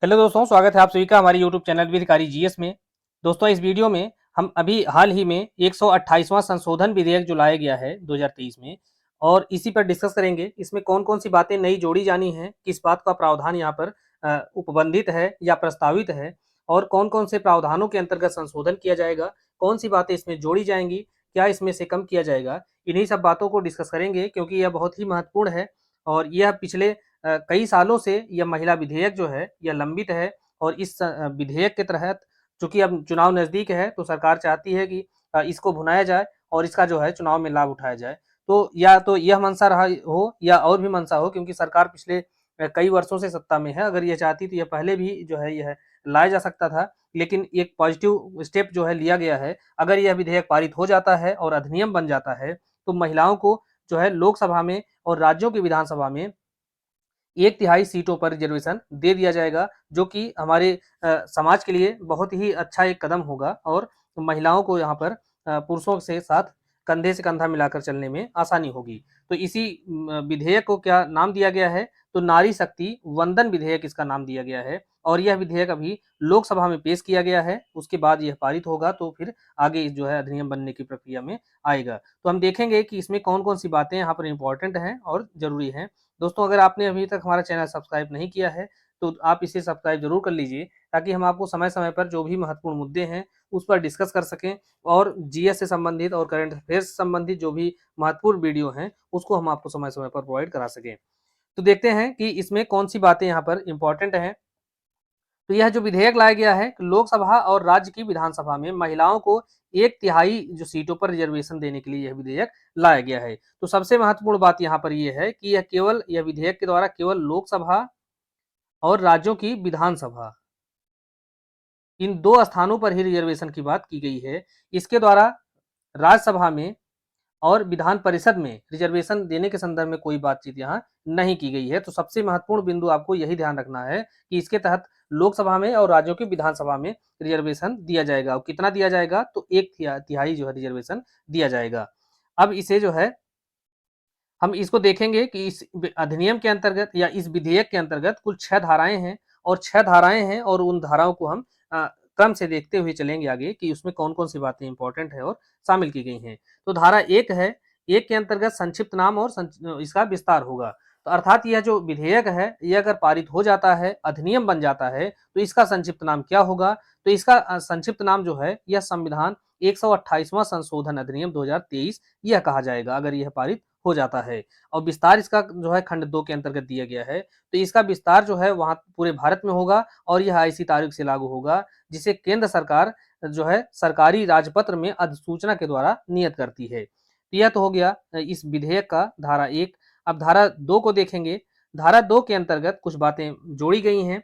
Hello दोस्तों, स्वागत है आप सभी का हमारे यूट्यूब चैनल विधिकारी जीएस में। दोस्तों, इस वीडियो में हम अभी हाल ही में 128वां संशोधन विधेयक जो लाया गया है 2023 में, और इसी पर डिस्कस करेंगे। इसमें कौन-कौन सी बातें नई जोड़ी जानी हैं, किस बात का प्रावधान यहाँ पर उपबंधित है या प्रस्तावित है, और कौन-कौन से प्रावधानों के अंतर्गत संशोधन किया जाएगा, कौन सी बातें इसमें जोड़ी जाएंगी, क्या इसमें से कम किया जाएगा। इन्हीं सब बातों को डिस्कस करेंगे क्योंकि यह बहुत ही महत्वपूर्ण है और यह पिछले कई सालों से यह महिला विधेयक जो है यह लंबित है। और इस विधेयक के तहत चूंकि अब चुनाव नजदीक है तो सरकार चाहती है कि इसको भुनाया जाए और इसका जो है चुनाव में लाभ उठाया जाए। तो या तो यह मंशा रहा हो या और भी मंशा हो, क्योंकि सरकार पिछले कई वर्षों से सत्ता में है। अगर यह चाहती तो यह पहले भी जो है यह लाया जा सकता था, लेकिन एक पॉजिटिव स्टेप जो है लिया गया है। अगर यह विधेयक पारित हो जाता है और अधिनियम बन जाता है तो महिलाओं को जो है लोकसभा में और राज्यों की विधानसभा में 1/3 सीटों पर रिजर्वेशन दे दिया जाएगा, जो कि हमारे समाज के लिए बहुत ही अच्छा एक कदम होगा और महिलाओं को यहाँ पर पुरुषों से साथ कंधे से कंधा मिलाकर चलने में आसानी होगी। तो इसी विधेयक को क्या नाम दिया गया है? तो नारी शक्ति वंदन विधेयक इसका नाम दिया गया है। और यह विधेयक अभी लोकसभा में पेश किया गया है, उसके बाद यह पारित होगा तो फिर आगे जो है अधिनियम बनने की प्रक्रिया में आएगा। तो हम देखेंगे कि इसमें कौन-कौन सी बातें यहाँ पर इम्पोर्टेंट हैं और ज़रूरी हैं। दोस्तों, अगर आपने अभी तक हमारा चैनल सब्सक्राइब नहीं किया है तो आप इसे सब्सक्राइब जरूर कर लीजिए, ताकि हम आपको समय समय पर जो भी महत्वपूर्ण मुद्दे हैं उस पर डिस्कस कर सकें और जीएस से संबंधित और करंट अफेयर्स से संबंधित जो भी महत्वपूर्ण वीडियो हैं उसको हम आपको समय समय पर प्रोवाइड करा सकें। तो देखते हैं कि इसमें कौन सी बातें यहाँ पर इंपॉर्टेंट हैं। तो यह जो विधेयक लाया गया है, लोकसभा और राज्य की विधानसभा में महिलाओं को 1/3 जो सीटों पर रिजर्वेशन देने के लिए यह विधेयक लाया गया है। तो सबसे महत्वपूर्ण बात यहाँ पर यह है कि यह विधेयक के द्वारा केवल लोकसभा और राज्यों की विधानसभा, इन 2 स्थानों पर ही रिजर्वेशन की बात की गई है। इसके द्वारा राज्यसभा में और विधान परिषद में रिजर्वेशन देने के संदर्भ में कोई बातचीत यहाँ नहीं की गई है। तो सबसे महत्वपूर्ण बिंदु आपको यही ध्यान रखना है कि इसके तहत लोकसभा में और राज्यों की विधानसभा में रिजर्वेशन दिया जाएगा। और कितना दिया जाएगा? तो 1/3 जो है रिजर्वेशन दिया जाएगा। अब इसे जो है हम इसको देखेंगे कि इस अधिनियम के अंतर्गत या इस विधेयक के अंतर्गत कुल 6 धाराएं हैं, और 6 धाराएं हैं और उन धाराओं को हम क्रम से देखते हुए चलेंगे आगे कि उसमें कौन-कौन सी बातें इंपॉर्टेंट है और शामिल की गई हैं। तो धारा 1 है, 1 के अंतर्गत संक्षिप्त नाम और इसका विस्तार होगा। तो अर्थात यह जो विधेयक है, यह अगर पारित हो जाता है, अधिनियम बन जाता है, तो इसका संक्षिप्त नाम क्या होगा? तो इसका संक्षिप्त नाम जो है यह संविधान 128वां संशोधन अधिनियम 2023 यह कहा जाएगा, अगर यह पारित हो जाता है। और विस्तार इसका जो है खंड 2 के अंतर्गत दिया गया है। तो इसका विस्तार जो है वहाँ पूरे भारत में होगा और यह ऐसी तारीख से लागू होगा जिसे केंद्र सरकार जो है सरकारी राजपत्र में अधिसूचना के द्वारा नियत करती है। तो यह तो हो गया इस विधेयक का धारा 1। अब धारा 2 को देखेंगे। धारा 2 के अंतर्गत कुछ बातें जोड़ी गई हैं।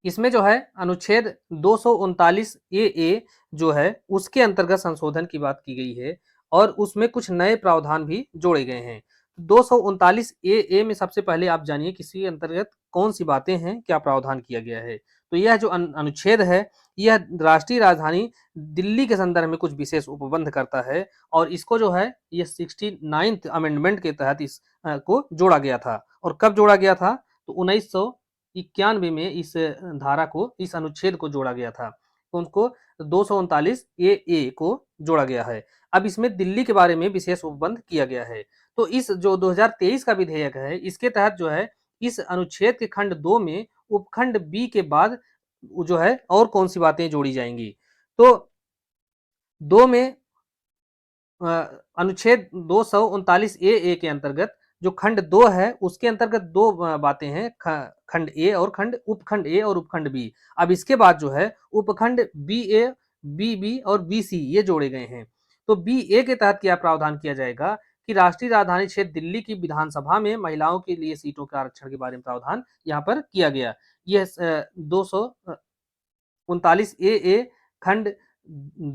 इसमें जो है अनुच्छेद 239 ए जो है उसके अंतर्गत संशोधन की बात की गई है और उसमें कुछ नए प्रावधान भी जोड़े गए हैं। 239 ए में सबसे पहले आप जानिए कि इसके अंतर्गत कौन सी बातें हैं, क्या प्रावधान किया गया है। तो यह जो अनुच्छेद है, यह राष्ट्रीय राजधानी दिल्ली के संदर्भ में कुछ विशेष उपबंध करता है और इसको जो है यह 69th अमेंडमेंट के तहत इस को जोड़ा गया था। और कब जोड़ा गया था? तो 1991 में इस धारा को, इस अनुच्छेद को जोड़ा गया था। तो उनको 239 ए को जोड़ा गया है। अब इसमें दिल्ली के बारे में विशेष उपबंध किया गया है। तो इस जो 2023 का विधेयक है, इसके तहत जो है इस अनुच्छेद के खंड 2 में उपखंड बी के बाद जो है और कौन सी बातें जोड़ी जाएंगी? तो 2 में अनुच्छेद 239 ए के अंतर्गत जो खंड 2 है उसके अंतर्गत 2 बातें हैं, खंड ए और उपखंड बी। अब इसके बाद जो है उपखंड बी ए, बी बी और बी सी ये जोड़े गए हैं। तो बी ए के तहत क्या प्रावधान किया जाएगा कि राष्ट्रीय राजधानी क्षेत्र दिल्ली की विधानसभा में महिलाओं के लिए सीटों के आरक्षण के बारे में प्रावधान यहाँ पर किया गया। यह 239 ए खंड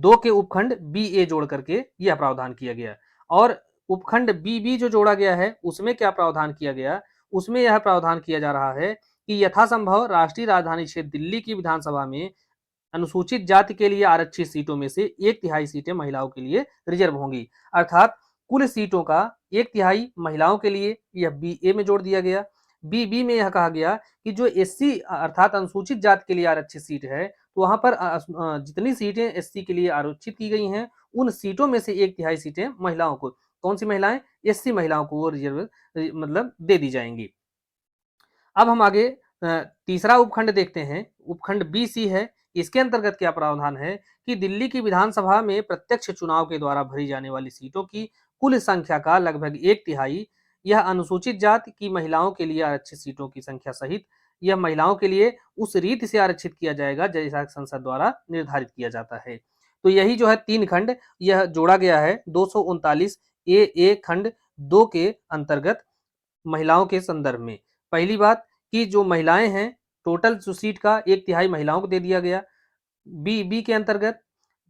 2 के उपखंड बी ए जोड़ करके यह प्रावधान किया गया। और उपखंड बी बी जो जोड़ा गया है उसमें क्या प्रावधान किया गया? उसमें यह प्रावधान किया जा रहा है कि यथासंभव राष्ट्रीय राजधानी क्षेत्र दिल्ली की विधानसभा में अनुसूचित जाति के लिए आरक्षित सीटों में से 1/3 सीटें महिलाओं के लिए रिजर्व होंगी। अर्थात कुल सीटों का 1/3 महिलाओं के लिए यह बी ए में जोड़ दिया गया। बी में यह कहा गया कि जो एससी अर्थात अनुसूचित जाति के लिए आरक्षित सीट है, तो वहां पर जितनी सीटें एससी के लिए आरक्षित की गई हैं, उन सीटों में से 1/3 सीटें महिलाओं को, कौन सी महिलाएं, एससी महिलाओं को वो रिजर्व मतलब दे दी जाएंगी। अब हम आगे तीसरा उपखंड देखते हैं, उपखंड बी सी है। इसके अंतर्गत क्या प्रावधान है कि दिल्ली की विधानसभा में प्रत्यक्ष चुनाव के द्वारा भरी जाने वाली सीटों की कुल संख्या का लगभग 1/3 यह अनुसूचित जाति की महिलाओं के लिए आरक्षित सीटों की संख्या सहित यह महिलाओं के लिए उस रीति से आरक्षित किया जाएगा जैसा संसद द्वारा निर्धारित किया जाता है। तो यही जो है 3 खंड यह जोड़ा गया है 239 ए खंड 2 के अंतर्गत महिलाओं के संदर्भ में। पहली बात कि जो महिलाएं हैं, टोटल जो सीट का 1/3 महिलाओं को दे दिया गया। बी के अंतर्गत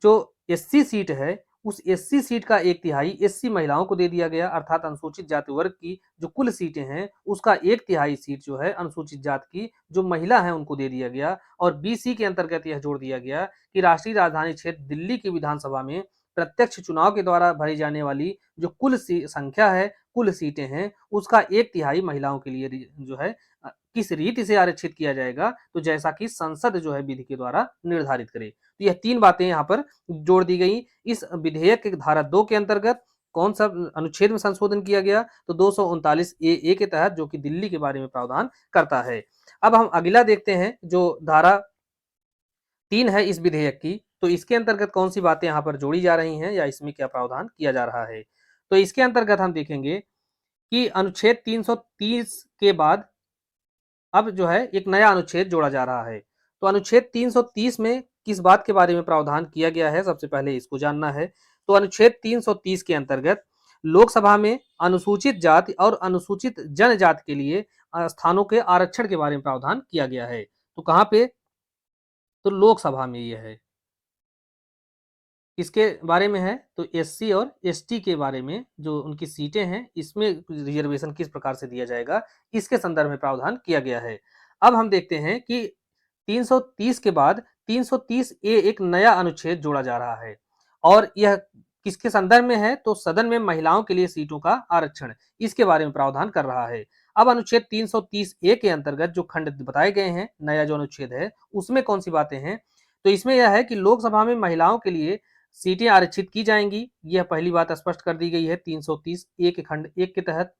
जो एससी सीट है, उस एससी सीट का 1/3 एससी महिलाओं को दे दिया गया, अर्थात अनुसूचित जाति वर्ग की जो कुल सीटें हैं उसका 1/3 सीट जो है अनुसूचित जाति की जो महिला है उनको दे दिया गया। और बीसी के अंतर्गत यह जोड़ दिया गया कि राष्ट्रीय राजधानी क्षेत्र दिल्ली की विधानसभा में प्रत्यक्ष चुनाव के द्वारा भरी जाने वाली जो कुल संख्या है, कुल सीटें हैं, उसका 1/3 महिलाओं के लिए जो है किस रीति से आरक्षित किया जाएगा, तो जैसा कि संसद जो है विधि के द्वारा निर्धारित करे। तो यह 3 बातें यहाँ पर जोड़ दी गई। इस विधेयक के धारा 2 के अंतर्गत कौन सा अनुच्छेद में संशोधन किया गया, तो 239 ए के तहत, जो कि दिल्ली के बारे में प्रावधान करता है। अब हम अगला देखते हैं जो धारा 3 है इस विधेयक की, तो इसके अंतर्गत कौन सी बातें यहाँ पर जोड़ी जा रही हैं या इसमें क्या प्रावधान किया जा रहा है। तो इसके अंतर्गत हम देखेंगे कि अनुच्छेद 330 के बाद अब जो है एक नया अनुच्छेद जोड़ा जा रहा है। तो अनुच्छेद 330 में किस बात के बारे में प्रावधान किया गया है, सबसे पहले इसको जानना है। तो अनुच्छेद 330 के अंतर्गत लोकसभा में अनुसूचित जाति और अनुसूचित जनजाति के लिए स्थानों के आरक्षण के बारे में प्रावधान किया गया है। तो कहाँ पे, तो लोकसभा में यह है। किसके बारे में है, तो एससी और एसटी के बारे में, जो उनकी सीटें हैं इसमें रिजर्वेशन किस प्रकार से दिया जाएगा, इसके संदर्भ में प्रावधान किया गया है। अब हम देखते हैं कि 330 के बाद 330 ए एक नया अनुच्छेद जोड़ा जा रहा है और यह किसके संदर्भ में है, तो सदन में महिलाओं के लिए सीटों का आरक्षण, इसके बारे में प्रावधान कर रहा है। अब अनुच्छेद 330 ए के अंतर्गत जो खंड बताए गए हैं, नया जो अनुच्छेद है उसमें कौन सी बातें हैं, तो इसमें यह है कि लोकसभा में महिलाओं के लिए सीटें आरक्षित की जाएंगी, यह पहली बात स्पष्ट कर दी गई है 330 ए के खंड 1 के तहत।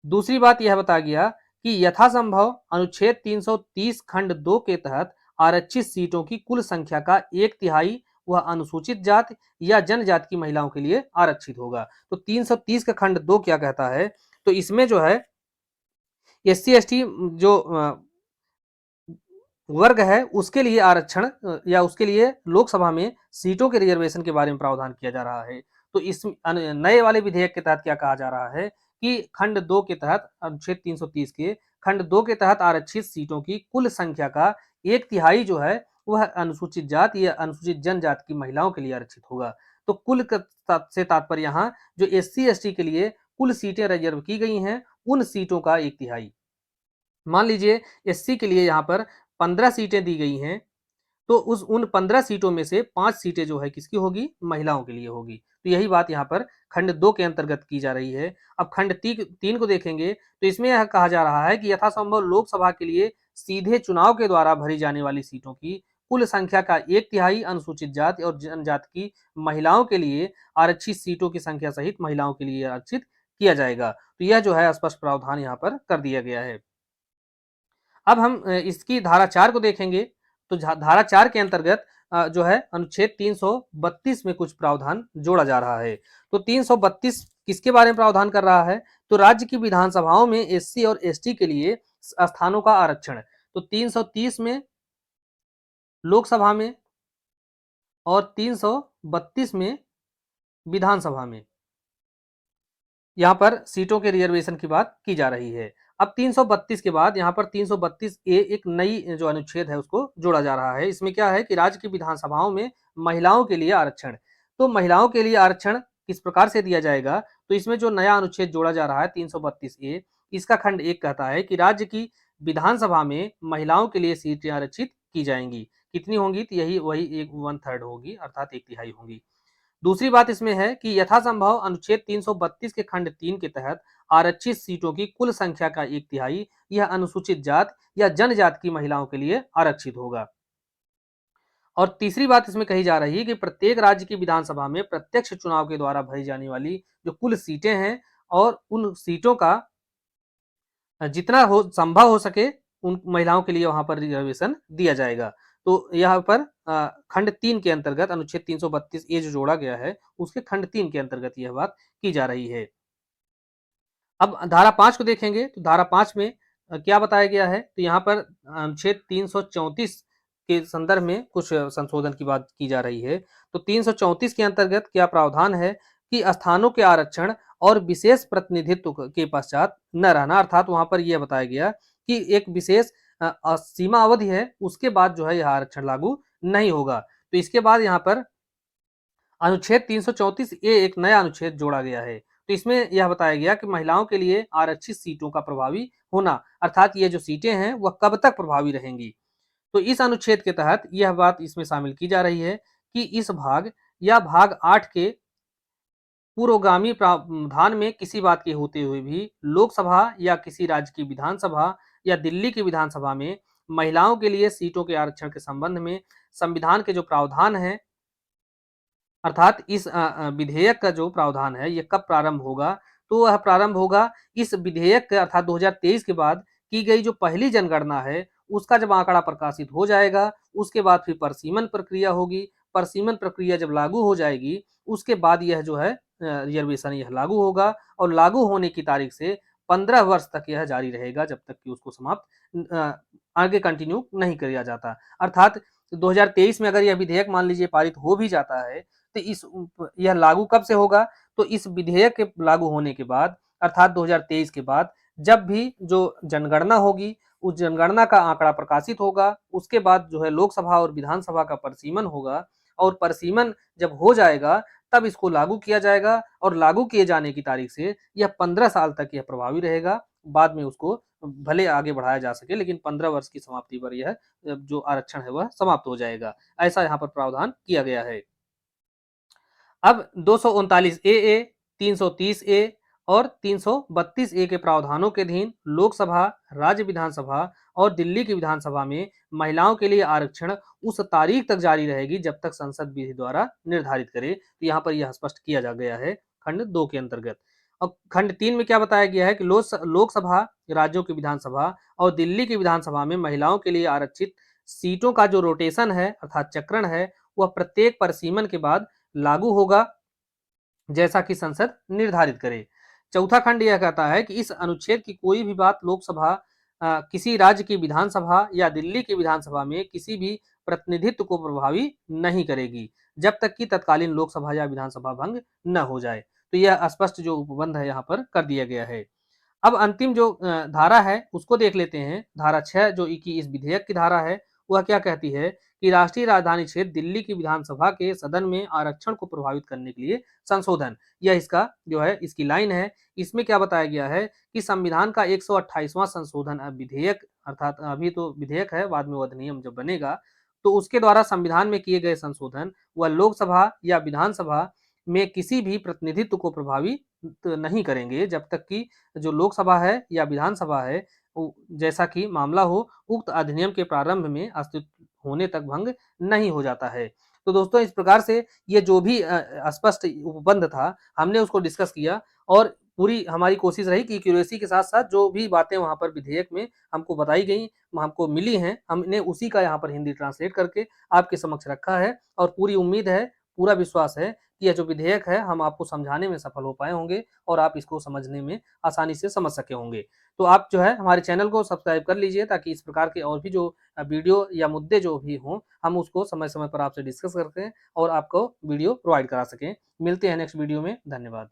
दूसरी बात यह बताया गया कि यथासंभव अनुच्छेद 330 खंड 2 के तहत आरक्षित सीटों की कुल संख्या का 1/3 वह अनुसूचित जाति या जनजाति की महिलाओं के लिए आरक्षित होगा। तो 330 का खंड 2 क्या कहता है, तो इसमें जो है एससी एसटी जो वर्ग है उसके लिए आरक्षण या उसके लिए लोकसभा में सीटों के रिजर्वेशन के बारे में प्रावधान किया जा रहा है। तो इस नए वाले विधेयक के तहत क्या कहा जा रहा है कि खंड 2 के तहत, अनुच्छेद 330 के खंड 2 के तहत आरक्षित सीटों की कुल संख्या का 1/3 जो है वह अनुसूचित जाति या अनुसूचित जनजाति की महिलाओं के लिए आरक्षित होगा। तो कुल से तात्पर्य यहाँ जो एससी एसटी के लिए कुल सीटें रिजर्व की गई हैं उन सीटों का 1/3। मान लीजिए एससी के लिए यहाँ पर 15 सीटें दी गई हैं, तो उन 15 सीटों में से 5 सीटें जो है किसकी होगी, महिलाओं के लिए होगी। तो यही बात यहाँ पर खंड 2 के अंतर्गत की जा रही है। अब खंड 3 को देखेंगे तो इसमें यह कहा जा रहा है कि यथासंभव लोकसभा के लिए सीधे चुनाव के द्वारा भरी जाने वाली सीटों की कुल संख्या का 1/3 अनुसूचित जाति और जनजाति की महिलाओं के लिए आरक्षित सीटों की संख्या सहित महिलाओं के लिए आरक्षित किया जाएगा। तो यह जो है स्पष्ट प्रावधान यहाँ पर कर दिया गया है। अब हम इसकी धारा 4 को देखेंगे तो धारा 4 के अंतर्गत जो है अनुच्छेद 332 में कुछ प्रावधान जोड़ा जा रहा है। तो 332 किसके बारे में प्रावधान कर रहा है, तो राज्य की विधानसभाओं में एससी और एसटी के लिए स्थानों का आरक्षण। तो 330 में लोकसभा में और 332 में विधानसभा में यहाँ पर सीटों के रिजर्वेशन की बात की जा रही है। अब 332 के बाद यहाँ पर 332 ए एक नई जो अनुच्छेद है उसको जोड़ा जा रहा है। इसमें क्या है कि राज्य की विधानसभाओं में महिलाओं के लिए आरक्षण। तो महिलाओं के लिए आरक्षण किस प्रकार से दिया जाएगा, तो इसमें जो नया अनुच्छेद जोड़ा जा रहा है 332 ए, इसका खंड 1 कहता है कि राज्य की विधानसभा में महिलाओं के लिए सीटें आरक्षित की जाएंगी। कितनी होंगी, तो यही वही 1/3 होगी, अर्थात 1/3 होंगी। दूसरी बात इसमें है कि यथासंभव अनुच्छेद 332 के खंड 3 के तहत आरक्षित सीटों की कुल संख्या का 1/3 यह अनुसूचित जात या जनजाति की महिलाओं के लिए आरक्षित होगा। और तीसरी बात इसमें कही जा रही है कि प्रत्येक राज्य की विधानसभा में प्रत्यक्ष चुनाव के द्वारा भरी जाने वाली जो कुल सीटें हैं और उन सीटों का जितना हो संभव हो सके उन महिलाओं के लिए वहां पर रिजर्वेशन दिया जाएगा। तो यहाँ पर खंड 3 के अंतर्गत अनुच्छेद 332 ए जो जोड़ा गया है उसके खंड 3 के अंतर्गत यह बात की जा रही है। अब धारा 5 को देखेंगे तो धारा 5 में क्या बताया गया है, तो यहाँ पर अनुच्छेद 334 के संदर्भ में कुछ संशोधन की बात की जा रही है। तो 334 के अंतर्गत क्या प्रावधान है कि स्थानों के आरक्षण और विशेष प्रतिनिधित्व के पश्चात न रहना, अर्थात वहां पर यह बताया गया कि एक विशेष सीमा अवधि है उसके बाद जो है यह आरक्षण लागू नहीं होगा। तो इसके बाद यहाँ पर अनुच्छेद 334 ए एक नया अनुच्छेद जोड़ा गया है। तो इसमें यह बताया गया कि महिलाओं के लिए आरक्षित सीटों का प्रभावी होना, अर्थात ये जो सीटें हैं वह कब तक प्रभावी रहेंगी। तो इस अनुच्छेद के तहत यह बात इसमें शामिल की जा रही है कि इस भाग या भाग 8 के पूर्वगामी प्रावधान में किसी बात के होते हुए भी लोकसभा या किसी राज्य की विधानसभा या दिल्ली की विधानसभा में महिलाओं के लिए सीटों के आरक्षण के संबंध में संविधान के जो प्रावधान है, अर्थात इस विधेयक का जो प्रावधान है ये कब प्रारंभ होगा, तो वह प्रारंभ होगा इस विधेयक के अर्थात 2023 के बाद की गई जो पहली जनगणना है उसका जब आंकड़ा प्रकाशित हो जाएगा उसके बाद फिर परसीमन प्रक्रिया होगी। परसीमन प्रक्रिया जब लागू हो जाएगी उसके बाद यह जो है रिजर्वेशन यह लागू होगा और लागू होने की तारीख से 15 वर्ष तक यह जारी रहेगा जब तक कि उसको समाप्त आगे कंटिन्यू नहीं किया जाता। अर्थात 2023 में अगर यह विधेयक मान लीजिए पारित हो भी जाता है तो यह लागू कब से होगा, तो इस विधेयक के लागू होने के बाद अर्थात 2023 के बाद जब भी जो जनगणना होगी उस जनगणना का आंकड़ा प्रकाशित होगा उसके बाद जो है लोकसभा और विधानसभा का परसीमन होगा और परसीमन जब हो जाएगा तब इसको लागू किया जाएगा और लागू किए जाने की तारीख से यह 15 साल तक यह प्रभावी रहेगा। बाद में उसको भले आगे बढ़ाया जा सके लेकिन 15 वर्ष की समाप्ति पर यह जो आरक्षण है वह समाप्त हो जाएगा। ऐसा यहाँ पर प्रावधान किया गया है। अब 239 ए, 330 ए और 332 ए के प्रावधानों के अधीन लोकसभा, राज्य विधानसभा और दिल्ली की विधानसभा में महिलाओं के लिए आरक्षण उस तारीख तक जारी रहेगी जब तक संसद विधि द्वारा निर्धारित करे। तो यहाँ पर यह स्पष्ट किया जा गया है खंड 2 के अंतर्गत। और खंड 3 में क्या बताया गया है कि लोकसभा, राज्यों की विधानसभा और दिल्ली की विधानसभा में महिलाओं के लिए आरक्षित सीटों का जो रोटेशन है अर्थात चक्रण है वह प्रत्येक परसीमन के बाद लागू होगा जैसा कि संसद निर्धारित करे। चौथा खंड यह कहता है कि इस अनुच्छेद की कोई भी बात लोकसभा, किसी राज्य की विधानसभा या दिल्ली की विधानसभा में किसी भी प्रतिनिधित्व को प्रभावी नहीं करेगी जब तक कि तत्कालीन लोकसभा या विधानसभा भंग न हो जाए। तो यह स्पष्ट जो उपबंध है यहाँ पर कर दिया गया है। अब अंतिम जो धारा है उसको देख लेते हैं। धारा 6 जो कि इस विधेयक की धारा है वह क्या कहती है कि राष्ट्रीय राजधानी क्षेत्र दिल्ली की विधानसभा के सदन में आरक्षण को प्रभावित करने के लिए संशोधन, यह इसका जो है इसकी लाइन है। इसमें क्या बताया गया है कि संविधान का 128वां संशोधन विधेयक, अर्थात अभी तो विधेयक है बाद में वो अधिनियम जब बनेगा तो उसके द्वारा संविधान में किए गए संशोधन वह लोकसभा या विधानसभा में किसी भी प्रतिनिधित्व को प्रभावी नहीं करेंगे जब तक कि जो लोकसभा है या विधानसभा है जैसा कि मामला हो उक्त अधिनियम के प्रारंभ में अस्तित्व होने तक भंग नहीं हो जाता है। तो दोस्तों इस प्रकार से ये जो भी स्पष्ट उपबंध था हमने उसको डिस्कस किया और पूरी हमारी कोशिश रही कि एक्यूरेसी के साथ साथ जो भी बातें वहां पर विधेयक में हमको बताई गई, हमको मिली हैं, हमने उसी का यहाँ पर हिंदी ट्रांसलेट करके आपके समक्ष रखा है और पूरी उम्मीद है, पूरा विश्वास है कि यह जो विधेयक है हम आपको समझाने में सफल हो पाए होंगे और आप इसको समझने में आसानी से समझ सके होंगे। तो आप जो है हमारे चैनल को सब्सक्राइब कर लीजिए ताकि इस प्रकार के और भी जो वीडियो या मुद्दे जो भी हों हम उसको समय समय पर आपसे डिस्कस करते हैं और आपको वीडियो प्रोवाइड करा सकें। मिलते हैं नेक्स्ट वीडियो में। धन्यवाद।